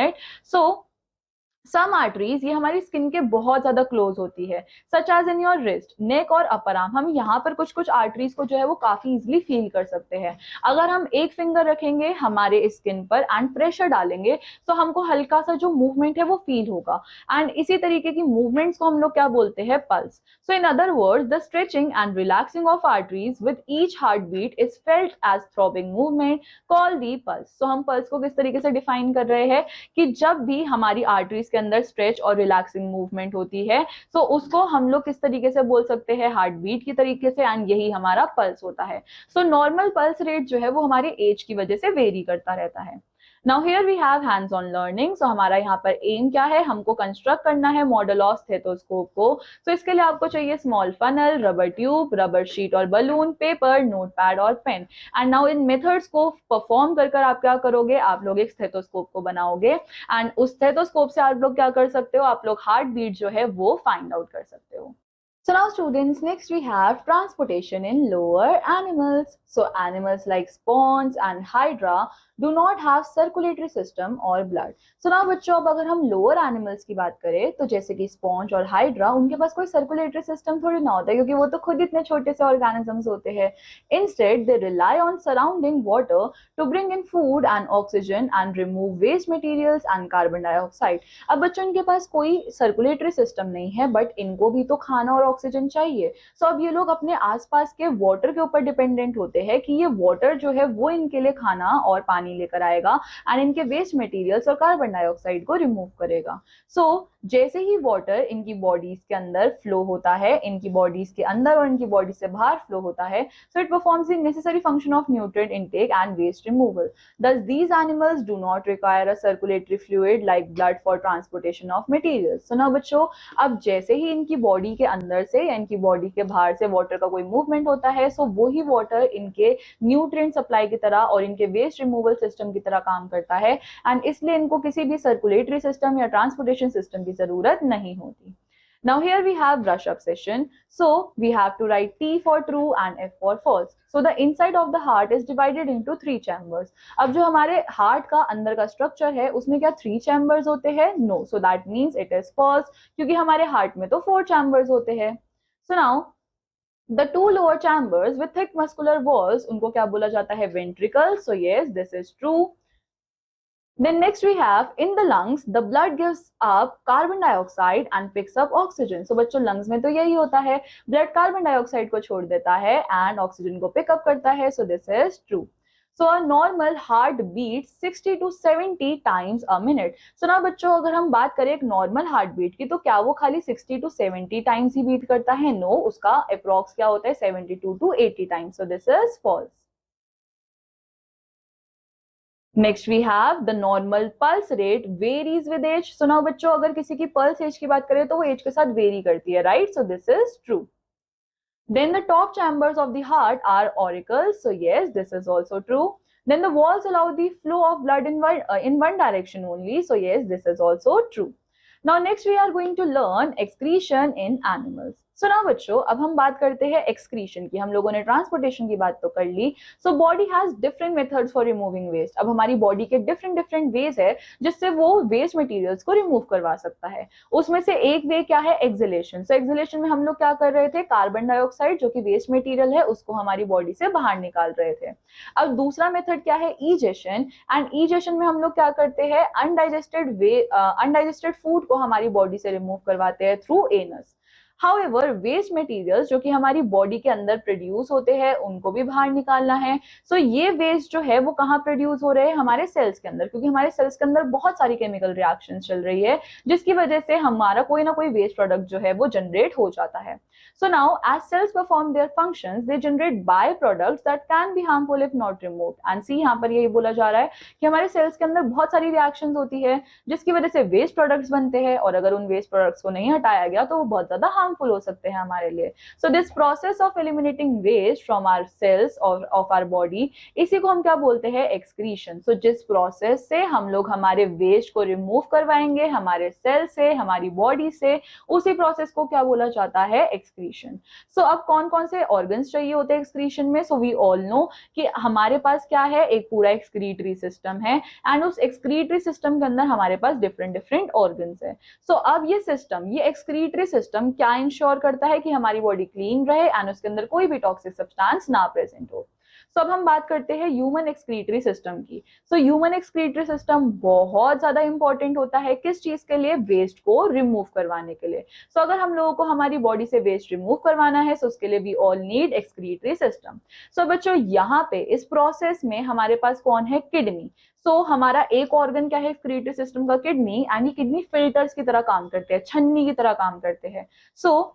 So some arteries ये हमारी स्किन के बहुत ज्यादा क्लोज होती है, such as in your wrist, neck और अपर आर्म। हम यहाँ पर कुछ कुछ आर्टरीज को जो है वो काफी इजीली फील कर सकते हैं। अगर हम एक फिंगर रखेंगे हमारे स्किन पर एंड प्रेशर डालेंगे तो हमको हल्का सा जो मूवमेंट है वो फील होगा एंड इसी तरीके की मूवमेंट्स को हम लोग क्या बोलते हैं, pulse. So in other words the stretching and relaxing of arteries with each heart beat is felt as throbbing movement called the pulse. So हम पल्स को किस तरीके से डिफाइन कर रहे हैं कि जब भी हमारी आर्टरीज अंदर स्ट्रेच और रिलैक्सिंग मूवमेंट होती है तो उसको हम लोग किस तरीके से बोल सकते हैं, हार्ट बीट की तरीके से एंड यही हमारा पल्स होता है। सो नॉर्मल पल्स रेट जो है वो हमारे एज की वजह से वेरी करता रहता है। Now here we have hands on learning. So हमारा यहाँ पर एम क्या है, हमको कंस्ट्रक्ट करना है मॉडल ऑफ स्टेथोस्कोप को। सो इसके लिए आपको चाहिए small funnel, rubber tube, rubber sheet और बलून, पेपर, नोटपैड और पेन। एंड नाउ इन मेथड्स को परफॉर्म कर कर आप क्या करोगे, आप लोग एक स्टेथोस्कोप को बनाओगे एंड उस स्टेथोस्कोप से आप लोग क्या कर सकते हो, आप लोग हार्ट बीट जो है वो फाइंड आउट कर सकते हो। So now students, next we have transportation in lower animals. So animals like swans and hydra do not have circulatory system or blood. So now बच्चों अब अगर हम lower animals की बात करें तो जैसे कि स्पॉन्ज और हाइड्रा, उनके पास कोई सर्कुलेटरी सिस्टम थोड़ी ना होता है क्योंकि वो तो खुद इतने छोटे से ऑर्गेनिजम्स होते हैं। Instead they rely on surrounding water to bring in food and oxygen and remove waste materials and carbon dioxide. अब बच्चों इनके पास कोई सर्कुलेटरी सिस्टम नहीं है बट इनको भी तो खाना और ऑक्सीजन चाहिए। सो अब ये लोग अपने आसपास के वाटर के ऊपर डिपेंडेंट होते हैं कि ये वाटर जो है वो इनके लिए खाना और पानी लेकर आएगा एंड इनके वेस्ट मटेरियल्स और कार्बन डाइऑक्साइड को रिमूव करेगा। सो जैसे ही वाटर इनकी बॉडीज के अंदर फ्लो होता है, इनकी बॉडीज के अंदर और इनकी बॉडी से बाहर फ्लो होता है, so it performs the necessary function of nutrient intake and waste removal. Thus these animals do not require a circulatory fluid like blood for transportation of materials. So now बच्चों अब जैसे ही इनकी बॉडी के अंदर से या इनकी बॉडी के बाहर से वाटर का कोई मूवमेंट होता है, सो वही वाटर इनके न्यूट्रिएंट सप्लाई की तरह और इनके वेस्ट रिमूवल सिस्टम की तरह काम करता है एंड इसलिए इनको किसी भी सर्कुलेटरी सिस्टम या ट्रांसपोर्टेशन सिस्टम की जरूरत नहीं होती। Now here we have brush up session. So we have to write T for true and F for false. So the inside of the heart is divided into 3 chambers. अब जो हमारे हार्ट का अंदर का स्ट्रक्चर है उसमें क्या 3 चैम्बर्स होते हैं? No. So that means it is false क्योंकि हमारे हार्ट में तो 4 चैम्बर्स होते हैं। So now the 2 lower chambers with thick muscular walls, उनको क्या बोला जाता है? Ventricles. So yes, this is true. Then next we have in the lungs, the blood gives up carbon dioxide and picks up oxygen. So बच्चों lungs में तो यही होता है, blood carbon dioxide को छोड़ देता है and oxygen को pick up करता है. So this is true. So a normal heart beat 60 to 70 times a minute. So ना बच्चों, अगर हम बात करें एक नॉर्मल हार्ट बीट की, तो क्या वो खाली 60 to 70 टाइम्स ही बीट करता है? नो, उसका अप्रोक्स क्या होता है? 72 to 80 times. So this is false. Next we have the normal pulse rate varies with age. So now बच्चों, अगर किसी की पल्स एज की बात करें तो वो एज के साथ वेरी करती है, right? So this is true. Then the top chambers of the heart are auricles. So yes, this is also true. Then the walls allow the flow of blood in one direction only. So yes, this is also true. Now next we are going to learn excretion in animals. So now बच्चों, अब हम बात करते हैं excretion की। हम लोगों ने transportation की बात तो कर ली। So body has different methods for removing waste. अब हमारी body के different ways है जिससे वो waste materials को remove करवा सकता है। उसमें से एक वे क्या है? एक्सहेलेशन। सो एक्सहेलेशन में हम लोग क्या कर रहे थे? कार्बन डाइऑक्साइड जो कि वेस्ट मटेरियल है उसको हमारी बॉडी से बाहर निकाल रहे थे। अब दूसरा मेथड क्या है? ईजेशन। एंड ईजेशन में हम लोग क्या करते हैं? अनडाइजेस्टेड फूड को हमारी बॉडी से रिमूव करवाते हैं through anus. However waste materials जो कि हमारी बॉडी के अंदर प्रोड्यूस होते हैं उनको भी बाहर निकालना है। सो ये वेस्ट जो है वो कहाँ प्रोड्यूस हो रहे हैं? हमारे सेल्स के अंदर, क्योंकि हमारे सेल्स के अंदर बहुत सारी केमिकल रिएक्शन चल रही है जिसकी वजह से हमारा कोई ना कोई वेस्ट प्रोडक्ट जो है वो जनरेट हो जाता है। So now as cells perform their functions they generate by products that can be harmful if not removed. And see, यहाँ पर यही बोला जा रहा है कि हमारे सेल्स के अंदर बहुत सारी रिएक्शंस होती है जिसकी वजह से वेस्ट प्रोडक्ट्स बनते हैं, और अगर उन वेस्ट प्रोडक्ट्स को नहीं हटाया गया तो वो बहुत ज्यादा हार्मफुल हो सकते हैं हमारे लिए। So this process of eliminating waste from our cells of our body, इसी को हम क्या बोलते हैं? एक्सक्रीशन। सो जिस प्रोसेस से हम लोग हमारे वेस्ट को रिमूव करवाएंगे हमारे सेल से, हमारी बॉडी से, उसी प्रोसेस को क्या बोला जाता है? एक्सक्रीशन। सो अब कौन कौन से ऑर्गन्स चाहिए होते हैं एक्सक्रीशन में? सो वी ऑल नो कि हमारे पास क्या है? एक पूरा एक्सक्रीटरी सिस्टम है, एंड उस एक्सक्रीटरी सिस्टम के अंदर हमारे पास डिफरेंट ऑर्गन्स है। सो अब ये सिस्टम, ये एक्सक्रीटरी सिस्टम क्या इंश्योर करता है? कि हमारी बॉडी क्लीन रहे एंड उसके अंदर कोई भी टॉक्सिक सब्सटेंस ना प्रेजेंट हो। सो अब हम बात करते हैं ह्यूमन एक्सक्रीटरी सिस्टम की। सो ह्यूमन एक्सक्रीटरी सिस्टम बहुत ज्यादा इंपॉर्टेंट होता है किस चीज के लिए? वेस्ट को रिमूव करवाने के लिए। सो अगर हम लोगों को हमारी बॉडी से वेस्ट रिमूव करवाना है तो उसके लिए we all need excretory system. So बच्चों, यहाँ पे इस प्रोसेस में हमारे पास कौन है? किडनी। सो हमारा एक ऑर्गन क्या है एक्सक्रीटरी सिस्टम का? किडनी। एंड ये किडनी फिल्टर्स की तरह काम करते हैं, छन्नी की तरह काम करते हैं। सो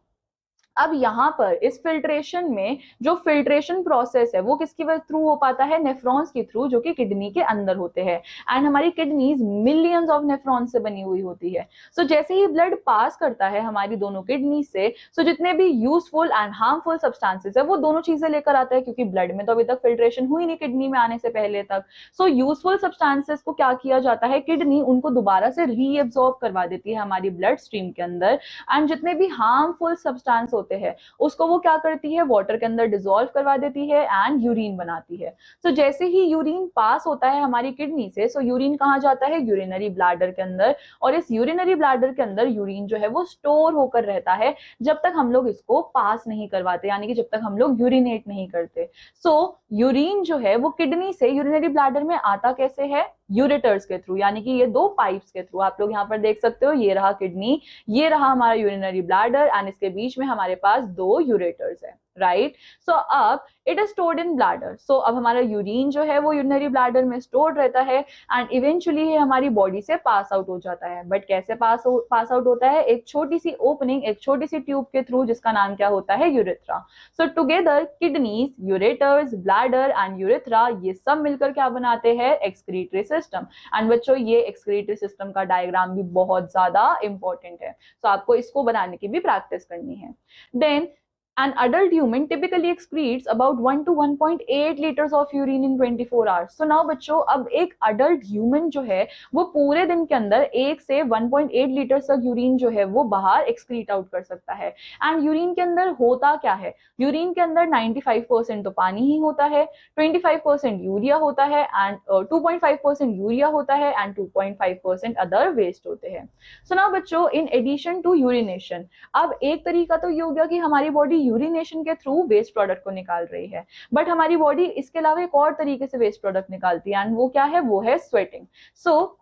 अब यहाँ पर इस फिल्ट्रेशन में जो फिल्ट्रेशन प्रोसेस है वो किसकी थ्रू हो पाता है? नेफ्रॉन्स के थ्रू, जो कि किडनी के अंदर होते हैं। एंड हमारी किडनीज मिलियंस ऑफ नेफ्रॉन से बनी हुई होती है। सो जैसे ही ब्लड पास करता है हमारी दोनों किडनी से, सो जितने भी यूजफुल एंड हार्मफुल सब्सटेंसेस है वो दोनों चीजें लेकर आता है, क्योंकि ब्लड में तो अभी तक फिल्ट्रेशन हुई नहीं किडनी में आने से पहले तक। सो यूजफुल सब्सटेंसेस को क्या किया जाता है? किडनी उनको दोबारा से रीएब्सॉर्ब करवा देती है हमारी ब्लड स्ट्रीम के अंदर। एंड जितने भी हार्मफुल सब्सटेंस होते हैं उसको वो क्या करती है? वाटर के अंदर डिसॉल्व करवा देती है एंड यूरिन बनाती है। सो जैसे ही यूरिन पास होता है हमारी किडनी से, सो यूरिन कहाँ जाता है? यूरिनरी ब्लैडर के अंदर। और इस यूरिनरी ब्लैडर के अंदर यूरिन जो है वो स्टोर होकर रहता है जब तक हम लोग इसको पास नहीं करवाते, यानी कि जब तक हम लोग यूरिनेट नहीं करते। सो यूरिन जो है वो किडनी से यूरिनरी ब्लैडर में आता कैसे है? यूरेटर्स के थ्रू, यानी कि ये दो पाइप्स के थ्रू। आप लोग यहाँ पर देख सकते हो, ये रहा किडनी, ये रहा हमारा यूरिनरी ब्लैडर, एंड इसके बीच में हमारे पास दो यूरेटर्स है, राइट? सो अब it is stored in bladder. So अब हमारा यूरिन जो है वो यूरिनरी ब्लैडर में स्टोर्ड रहता है एंड इवेंचुअली ये हमारी बॉडी से पास आउट हो जाता है। बट कैसे पास आउट होता है? एक छोटी सी ओपनिंग, एक छोटी सी ट्यूब के थ्रू, जिसका नाम क्या होता है? Urethra. So together kidneys, ureters, bladder and urethra, ये सब मिलकर क्या बनाते हैं? Excretory system. एंड बच्चों, ये एक्सक्रीटरी सिस्टम का डायग्राम भी बहुत ज्यादा इंपॉर्टेंट है, तो आपको इसको बनाने की भी प्रैक्टिस करनी है। Then an adult human typically excretes about 1 to 1.8 liters of urine in 24 hours. So now बच्चों, अब एक adult human जो है वो पूरे दिन के अंदर 1 से 1.8 लीटर तक यूरिन जो है वो बाहर एक्सक्रीट आउट कर सकता है। एंड यूरिन के अंदर होता क्या है? यूरिन के अंदर 95% तो पानी ही होता है, 25% यूरिया होता है, एंड 2.5% यूरिया होता है, एंड 2.5% अदर वेस्ट होते हैं। सो नाउ बच्चों, इन एडिशन टू यूरिनेशन, अब एक तरीका तो ये हो गया कि हमारी बॉडी यूरिनेशन के थ्रू वेस्ट प्रोडक्ट को निकाल रही है, बट हमारी बॉडी इसके अलावा एक और तरीके से वेस्ट प्रोडक्ट निकालती है, एंड वो क्या है? वो है स्वेटिंग। सो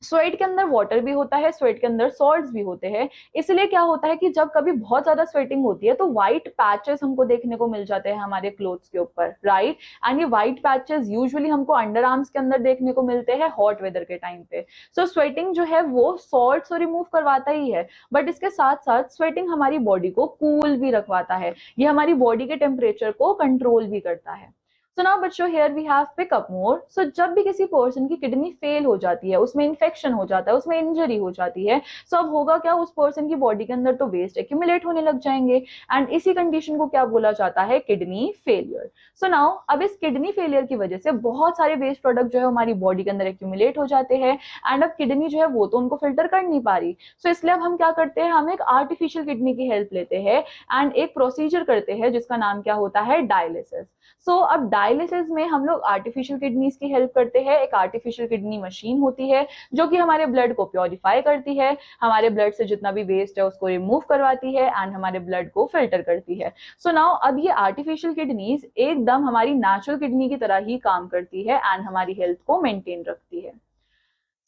स्वेट के अंदर वाटर भी होता है, स्वेट के अंदर सॉल्ट्स भी होते हैं। इसलिए क्या होता है कि जब कभी बहुत ज्यादा स्वेटिंग होती है तो व्हाइट पैचेस हमको देखने को मिल जाते हैं हमारे क्लोथ्स के ऊपर, राइट। एंड ये व्हाइट पैचेस यूजुअली हमको अंडर आर्म्स के अंदर देखने को मिलते हैं हॉट वेदर के टाइम पे। सो स्वेटिंग जो है वो सॉल्ट तो रिमूव करवाता ही है, बट इसके साथ साथ स्वेटिंग हमारी बॉडी को कूल भी रखवाता है, ये हमारी बॉडी के टेम्परेचर को कंट्रोल भी करता है। सो नाउ बच्चों here we have pick up more. So जब भी किसी पर्सन की किडनी फेल हो जाती है, उसमें इन्फेक्शन हो जाता है, उसमें इंजरी हो जाती है, सो अब होगा क्या, उस पर्सन की बॉडी के अंदर तो वेस्ट एक्यूमुलेट होने लग जाएंगे, एंड इसी कंडीशन को क्या बोला जाता है, किडनी फेलियर। सो नाउ अब इस किडनी फेलियर की वजह से बहुत सारे वेस्ट प्रोडक्ट जो है हमारी बॉडी के अंदर एक्यूमुलेट हो जाते हैं, एंड अब किडनी जो है वो तो उनको फिल्टर कर नहीं पा रही। सो इसलिए अब हम क्या करते हैं, हम एक आर्टिफिशियल किडनी की हेल्प लेते हैं एंड एक प्रोसीजर करते हैं जिसका नाम क्या होता है, डायलिसिस। सो अब डायलिसिस में हम लोग आर्टिफिशियल किडनीज की हेल्प करते हैं। एक आर्टिफिशियल किडनी मशीन होती है जो कि हमारे ब्लड को प्योरीफाई करती है, हमारे ब्लड से जितना भी वेस्ट है उसको रिमूव करवाती है एंड हमारे ब्लड को फिल्टर करती है। सो नाउ अब ये आर्टिफिशियल किडनीज एकदम हमारी नेचुरल किडनी की तरह ही काम करती है एंड हमारी हेल्थ को मेंटेन रखती है।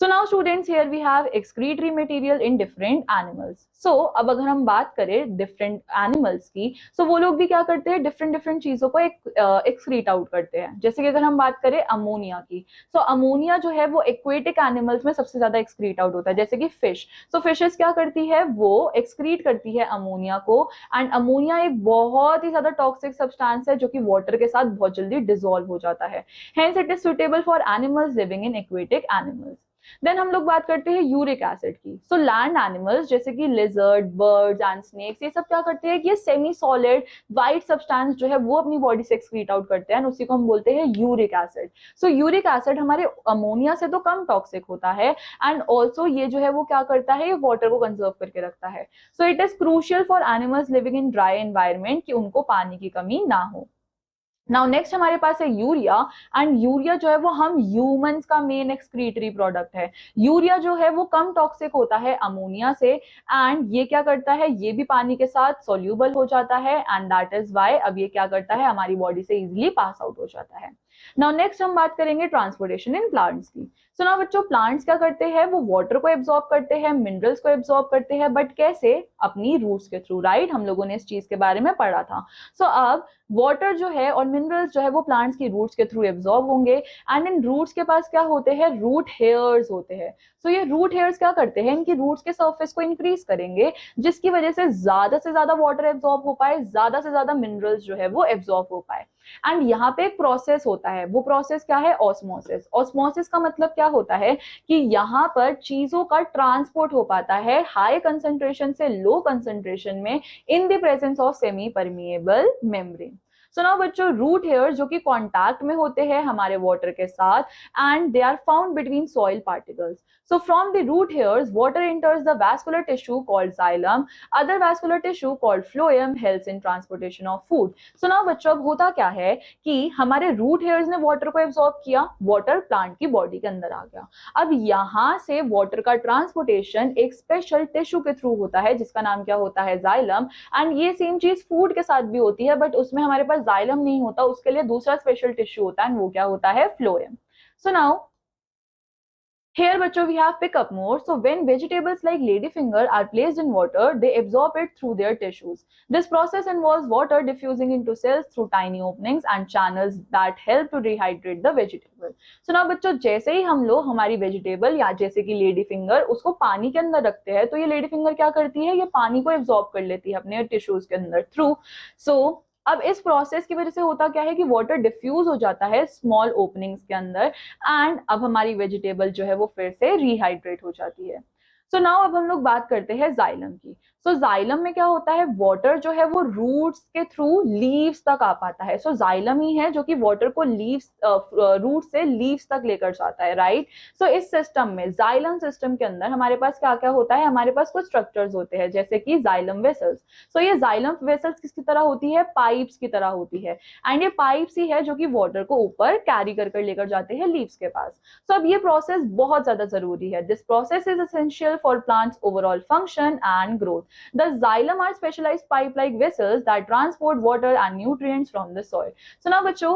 So now students, here we have excretory material in different animals. So अब अगर हम बात करें different animals की, so वो लोग भी क्या करते हैं, different चीजों को excrete out करते हैं। जैसे कि अगर हम बात करें अमोनिया की, so अमोनिया जो है वो aquatic animals में सबसे ज्यादा excrete out होता है, जैसे कि fish. So fishes क्या करती है, वो excrete करती है अमोनिया को, एंड अमोनिया एक बहुत ही ज्यादा टॉक्सिक सब्सटेंस है जो कि वाटर के साथ बहुत जल्दी डिसॉल्व हो जाता है। Hence it is suitable for animals living in aquatic animals. Then हम लोग बात करते हैं यूरिक एसिड की। सो लैंड एनिमल्स जैसे कि लिजर्ड, बर्ड्स एंड स्नेक्स, ये सब क्या करते हैं कि ये सेमी सॉलिड व्हाइट सब्सटेंस जो है वो अपनी बॉडी से एक्सक्रीट आउट करते हैं, उसी को हम बोलते हैं यूरिक एसिड। सो यूरिक एसिड हमारे अमोनिया से तो कम टॉक्सिक होता है, एंड ऑल्सो ये जो है वो क्या करता है, ये वाटर को कंजर्व करके रखता है। So it is crucial for animals living in dry environment कि उनको पानी की कमी ना हो। नाउ नेक्स्ट हमारे पास है यूरिया, एंड यूरिया जो है वो हम ह्यूमंस का मेन एक्सक्रीटरी प्रोडक्ट है। यूरिया जो है वो कम टॉक्सिक होता है अमोनिया से, एंड ये क्या करता है, ये भी पानी के साथ सोल्यूबल हो जाता है, एंड दैट इज वाई अब ये क्या करता है, हमारी बॉडी से इजिली पास आउट हो जाता है। नाउ नेक्स्ट हम बात करेंगे ट्रांसपोर्टेशन इन प्लांट्स की। सो नाउ बच्चों, प्लांट्स क्या करते हैं, वो वाटर को एब्जॉर्ब करते हैं, मिनरल्स को एब्जॉर्ब करते हैं, बट कैसे, अपनी रूट्स के थ्रू, राइट। हम लोगों ने इस चीज के बारे में पढ़ा था। सो अब वाटर जो है और मिनरल्स जो है वो प्लांट्स की रूट्स के थ्रू एब्जॉर्ब होंगे, एंड इन रूट्स के पास क्या होते हैं, रूट हेयर्स होते हैं। सो ये रूट हेयर्स क्या करते हैं, इनकी रूट्स के सरफेस को इंक्रीज करेंगे, जिसकी वजह से ज्यादा वाटर एब्जॉर्ब हो पाए, ज्यादा से ज्यादा मिनरल्स जो है वो एब्जॉर्ब हो पाए। एंड यहाँ पे एक प्रोसेस होता है, वो प्रोसेस क्या है, ऑस्मोसिस। ऑस्मोसिस का मतलब क्या होता है कि यहाँ पर चीजों का ट्रांसपोर्ट हो पाता है हाई कंसंट्रेशन से लो कंसंट्रेशन में in the presence of semi permeable membrane. So now बच्चों, रूट हेयर जो कि कांटेक्ट में होते हैं हमारे वाटर के साथ, and they are found between soil particles. So from the root hairs water enters the vascular tissue called xylem. Other vascular tissue called phloem helps in transportation of food. So now बच्चों, अब होता क्या है कि हमारे रूट हेयर्स ने वाटर को एब्जॉर्ब किया, वाटर प्लांट की बॉडी के अंदर आ गया। अब यहाँ से वाटर का ट्रांसपोर्टेशन एक स्पेशल टिश्यू के थ्रू होता है जिसका नाम क्या होता है, जाइलम। एंड ये सेम चीज फूड के साथ भी होती है, बट उसमें हमारे पास जाइलम नहीं होता, उसके लिए दूसरा स्पेशल टिश्यू होता है, वो क्या होता है, फ्लोएम। सो नाउ here बच्चों we have pick up more. So when vegetables like ladyfinger are placed in water, they absorb it through their tissues. This process involves water diffusing into cells through tiny openings and channels that help to rehydrate the vegetable. So now बच्चों, जैसे ही हम लोग हमारी वेजिटेबल या जैसे कि लेडी फिंगर उसको पानी के अंदर रखते हैं, तो ये लेडी फिंगर क्या करती है, ये पानी को एब्जॉर्ब कर लेती है अपने टिश्यूज के अंदर थ्रू। सो अब इस प्रोसेस की वजह से होता क्या है कि वाटर डिफ्यूज हो जाता है स्मॉल ओपनिंग्स के अंदर, एंड अब हमारी वेजिटेबल जो है वो फिर से रिहाइड्रेट हो जाती है। सो नाउ अब हम लोग बात करते हैं जाइलम की। सो जाइलम में क्या होता है, वाटर जो है वो रूट्स के थ्रू लीव्स तक आ पाता है। सो जाइलम ही है जो कि वाटर को लीव्स, रूट से लीव्स तक लेकर जाता है, राइट। सो इस सिस्टम में, जाइलम सिस्टम के अंदर हमारे पास क्या क्या होता है, हमारे पास कुछ स्ट्रक्चर्स होते हैं जैसे कि जाइलम वेसल्स। सो ये जाइलम वेसल्स किसकी तरह होती है, पाइप्स की तरह होती है, एंड ये पाइप्स ही है जो कि वाटर को ऊपर कैरी कर लेकर जाते हैं लीव्स के पास। सो अब ये प्रोसेस बहुत ज्यादा जरूरी है। This process is essential for plants overall function and growth. The xylem are specialized pipe-like vessels that transport water and nutrients from the soil. So now बच्चों,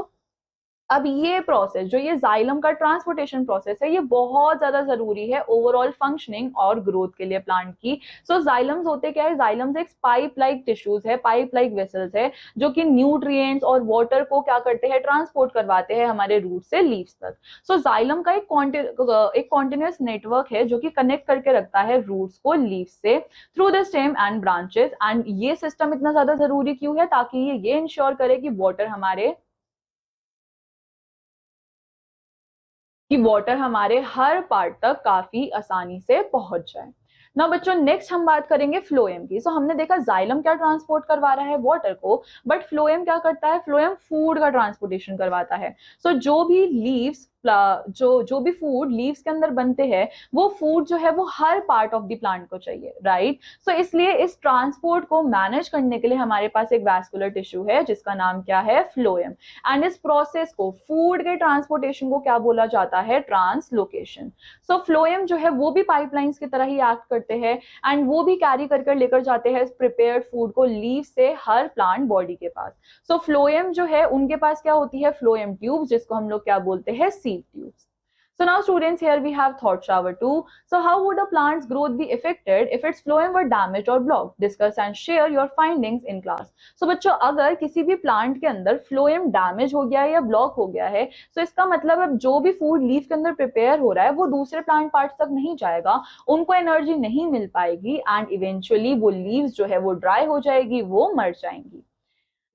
अब ये प्रोसेस जो ये जाइलम का ट्रांसपोर्टेशन प्रोसेस है, ये बहुत ज्यादा जरूरी है ओवरऑल फंक्शनिंग और ग्रोथ के लिए प्लांट की। सो जाइलम्स होते क्या है, जाइलम्स एक पाइप लाइक टिश्यूज है, पाइप लाइक वेसल्स है, जो कि न्यूट्रिएंट्स और वाटर को क्या करते हैं, ट्रांसपोर्ट करवाते हैं हमारे रूट से लीव्स तक। सो जाइलम का एक कॉन्टिन्यूस नेटवर्क है जो कि कनेक्ट करके रखता है रूट्स को लीव्स से through the stem and branches. And ये सिस्टम इतना ज्यादा जरूरी क्यों है, ताकि ये इंश्योर करे कि वाटर हमारे हर पार्ट तक काफी आसानी से पहुंच जाए। ना बच्चों, नेक्स्ट हम बात करेंगे फ्लोएम की। सो हमने देखा जाइलम क्या ट्रांसपोर्ट करवा रहा है, वाटर को, बट फ्लोएम क्या करता है, फ्लोएम फूड का ट्रांसपोर्टेशन करवाता है। सो जो भी लीव्स जो भी फूड लीव्स के अंदर बनते हैं, वो फूड जो है वो हर पार्ट ऑफ द प्लांट को चाहिए, राइट। सो इसलिए इस ट्रांसपोर्ट को मैनेज करने के लिए हमारे पास एक वैस्कुलर टिश्यू है जिसका नाम क्या है, फ्लोएम। एंड इस प्रोसेस को, फूड के ट्रांसपोर्टेशन को क्या बोला जाता है, ट्रांसलोकेशन। सो फ्लोएम जो है वो भी पाइपलाइंस की तरह ही एक्ट करते हैं, एंड वो भी कैरी कर लेकर जाते हैं प्रिपेयर्ड फूड को लीव से हर प्लांट बॉडी के पास। सो फ्लोएम जो है उनके पास क्या होती है, फ्लोएम ट्यूब, जिसको हम लोग क्या बोलते हैं, seed tubes. So now students, here we have thought shower 2. So how would a plant's growth be affected if its phloem were damaged or blocked? Discuss and share your findings in class. So बच्चों, अगर किसी भी प्लांट के अंदर फ्लोएम डैमेज हो गया है या ब्लॉक हो गया है, तो इसका मतलब अब जो भी फूड लीफ के अंदर प्रिपेयर हो रहा है वो दूसरे प्लांट पार्ट्स तक नहीं जाएगा, उनको एनर्जी नहीं मिल पाएगी, एंड इवेंचुअली वो लीव्स जो है वो ड्राई हो जाएगी, वो मर जाएंगी।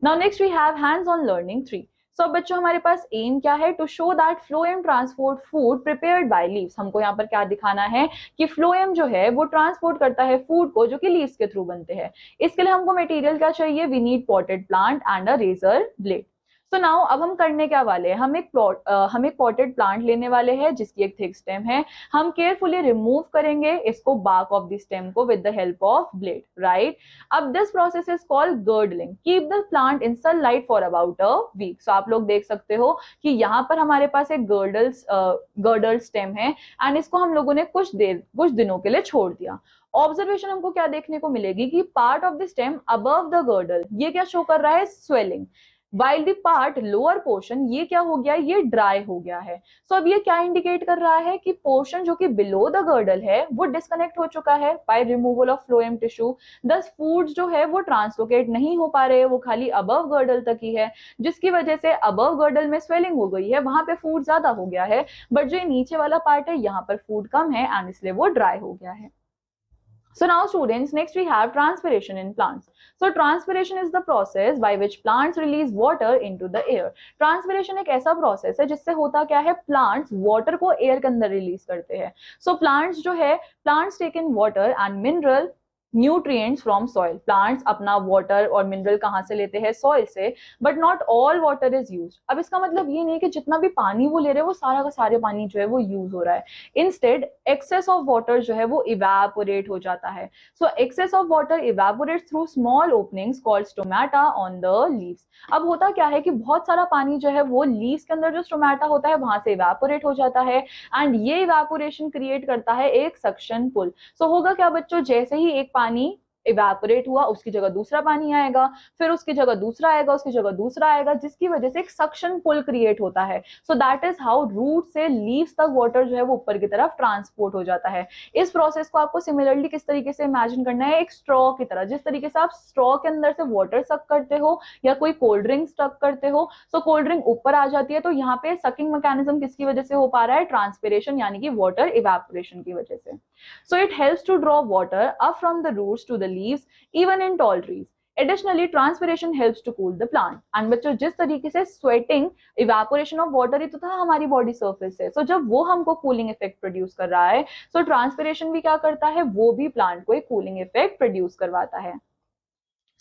Now next we have hands-on learning 3. So बच्चों, हमारे पास एम क्या है, to show that phloem transport food prepared by leaves. हमको यहाँ पर क्या दिखाना है कि फ्लोएम जो है वो ट्रांसपोर्ट करता है फूड को जो कि लीव्स के थ्रू बनते हैं। इसके लिए हमको मटेरियल क्या चाहिए, we need potted plant and a razor blade. So now अब हम करने क्या वाले हैं, हम एक पॉटेड प्लांट लेने वाले हैं जिसकी एक थिक स्टेम है। हम केयरफुली रिमूव करेंगे इसको, बार्क ऑफ द स्टेम को, with the help of blade, right. अब this process is called girdling. Keep the plant in sunlight for about a week. So आप लोग देख सकते हो कि यहाँ पर हमारे पास एक गर्डल स्टेम है, एंड इसको हम लोगों ने कुछ दिनों के लिए छोड़ दिया। ऑब्जर्वेशन हमको क्या देखने को मिलेगी कि part of the stem above the girdle, ये क्या शो कर रहा है, swelling, while the part lower portion, ये क्या हो गया, ये ड्राई हो गया है। सो अब ये क्या इंडिकेट कर रहा है कि पोर्शन जो कि बिलो द गर्डल है वो डिस्कनेक्ट हो चुका है by removal of phloem tissue. Thus foods जो है वो ट्रांसलोकेट नहीं हो पा रहे, वो खाली अबव गर्डल तक ही है, जिसकी वजह से अबव गर्डल में स्वेलिंग हो गई है, वहां पे फूड ज्यादा हो गया है, बट जो नीचे वाला पार्ट है यहाँ पर फूड कम है, एंड इसलिए वो ड्राई हो गया है। So now students, next we have transpiration in plants. So transpiration is the process by which plants release water into the air. Transpiration एक ऐसा process है जिससे होता क्या है, plants water को air के अंदर release करते हैं। So plants जो है, plants take in water and mineral nutrients from soil. Plants अपना वाटर और मिनरल कहाँ से लेते हैं, सॉइल से, but not all water is used. अब इसका मतलब ये नहीं कि जितना भी पानी वो ले रहे हैं वो सारा का सारे पानी जो है वो यूज हो रहा है। इंस्टेड एक्सेस ऑफ वाटर जो है वो इवेपोरेट हो जाता है। So excess of water evaporate through small openings called stomata on the leaves. अब होता क्या है कि बहुत सारा पानी जो है वो लीव्स के अंदर जो स्टोमेटा होता है वहां से इवेपोरेट हो जाता है, एंड ये इवेपोरेशन क्रिएट करता है एक सक्शन पुल। सो होगा क्या बच्चों, जैसे ही एक पानी इवेपोरेट हुआ उसकी जगह दूसरा पानी आएगा, फिर उसकी जगह दूसरा आएगा, उसकी जगह दूसरा आएगा, जिसकी वजह से एक सक्शन पुल क्रिएट होता है। So that is how root से लीव्स तक वाटर जो है वो ऊपर की तरफ ट्रांसपोर्ट हो जाता है। इस प्रोसेस को आपको सिमिलरली किस तरीके से इमेजिन करना है, एक स्ट्रॉ की तरह, जिस तरीके से आप स्ट्रॉ के अंदर से वाटर सक करते हो या कोई कोल्ड ड्रिंक सक करते हो। सो कोल्ड ड्रिंक ऊपर आ जाती है, तो यहाँ पे सकिंग मैकेनिज्म किसकी वजह से हो पा रहा है, ट्रांसपिरेशन यानी कि वाटर इवेपोरेशन की वजह से। So it helps to draw water up from the roots to the leaves, even in tall trees. Additionally, transpiration helps to cool the plant. And बच्चों, जिस तरीके से sweating evaporation of water ही तो था हमारी body surface से, so जब वो हमको cooling effect produce कर रहा है, so transpiration भी क्या करता है, वो भी plant को एक cooling effect produce करवाता है।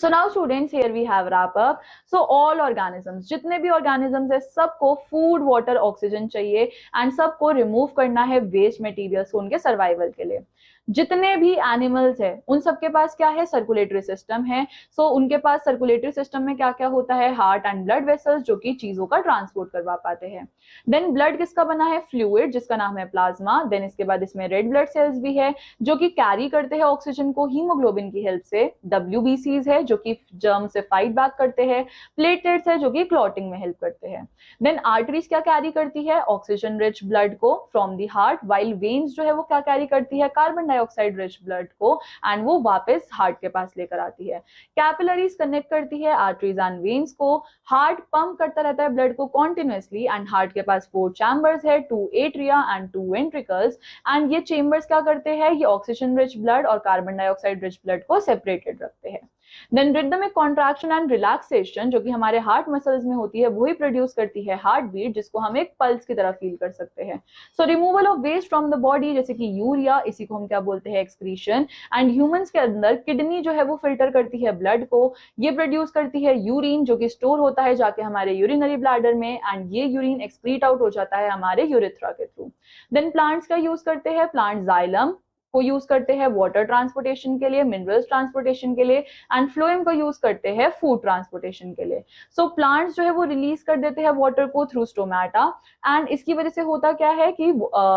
So now students, here we have wrap up. So all organisms, जितने भी organisms है, सबको food, water, oxygen चाहिए, and सबको remove करना है waste materials को उनके survival के लिए। जितने भी एनिमल्स है उन सबके पास क्या है, सर्कुलेटरी सिस्टम है। सो उनके पास सर्कुलेटरी सिस्टम में क्या क्या होता है, हार्ट एंड ब्लड वेसल्स जो कि चीजों का ट्रांसपोर्ट करवा पाते हैं। देन ब्लड किसका बना है, फ्लूइड जिसका नाम है प्लाज्मा। देन इसके बाद इसमें रेड ब्लड सेल्स भी है जो कि कैरी करते हैं ऑक्सीजन को हीमोग्लोबिन की हेल्प से। WBCs है जो कि जर्म से फाइट बैक करते हैं। प्लेटलेट्स है जो कि क्लॉटिंग में हेल्प करते हैं। देन आर्टरीज क्या कैरी करती है, ऑक्सीजन रिच ब्लड को from the heart, while veins जो है वो क्या कैरी करती है, कार्बन डाइऑक्साइड रिच ब्लड को, एंड वो वापस हार्ट के पास लेकर आती है। कैपिलरीज कनेक्ट करती है आर्टरीज एंड वेन्स को। हार्ट पंप करता रहता है ब्लड को कॉन्टिन्यूसली, एंड हार्ट के पास 4 चैम्बर्स है, 2 एट्रिया एंड 2 वेंट्रिकल्स। एंड ये चेम्बर्स क्या करते हैं, ये ऑक्सीजन रिच ब्लड और कार्बन डाइऑक्साइड रिच ब्लड को सेपरेटेड रखते हैं। Then rhythmic contraction and relaxation जो कि हमारे हार्ट मसल्स में होती है वही प्रोड्यूस करती है हार्ट बीट, जिसको हम एक पल्स की तरह फील कर सकते हैं। So removal of waste from the body जैसे कि यूरिया, इसी को हम क्या बोलते हैं, एक्सक्रीशन। एंड ह्यूमंस के अंदर किडनी जो है वो फिल्टर करती है ब्लड को, ये प्रोड्यूस करती है यूरिन जो कि स्टोर होता है जाके हमारे यूरिनरी ब्लैडर में, एंड ये यूरिन एक्सक्रीट आउट हो जाता है हमारे यूरेथ्रा के थ्रू। देन प्लांट्स का यूज करते हैं, प्लांट जाइलम को यूज करते हैं वाटर ट्रांसपोर्टेशन के लिए, मिनरल्स ट्रांसपोर्टेशन के लिए, एंड फ्लोएम को यूज करते हैं फूड ट्रांसपोर्टेशन के लिए। सो प्लांट्स जो है वो रिलीज कर देते हैं वाटर को थ्रू स्टोमेटा, एंड इसकी वजह से होता क्या है कि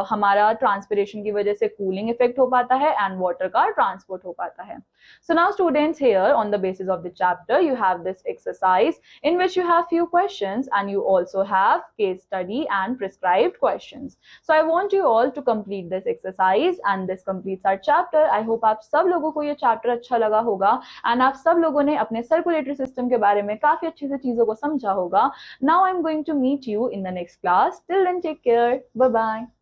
हमारा ट्रांसपिरेशन की वजह से कूलिंग इफेक्ट हो पाता है एंड वाटर का ट्रांसपोर्ट हो पाता है। So now students, here on the basis of the chapter you have this exercise in which you have few questions and you also have case study and prescribed questions. So I want you all to complete this exercise and this completes our chapter. I hope आप सब लोगों को ये chapter अच्छा लगा होगा and आप सब लोगों ने अपने circulatory system के बारे में काफी अच्छे से चीजों को समझा होगा. Now I'm going to meet you in the next class. Till then, take care. Bye bye.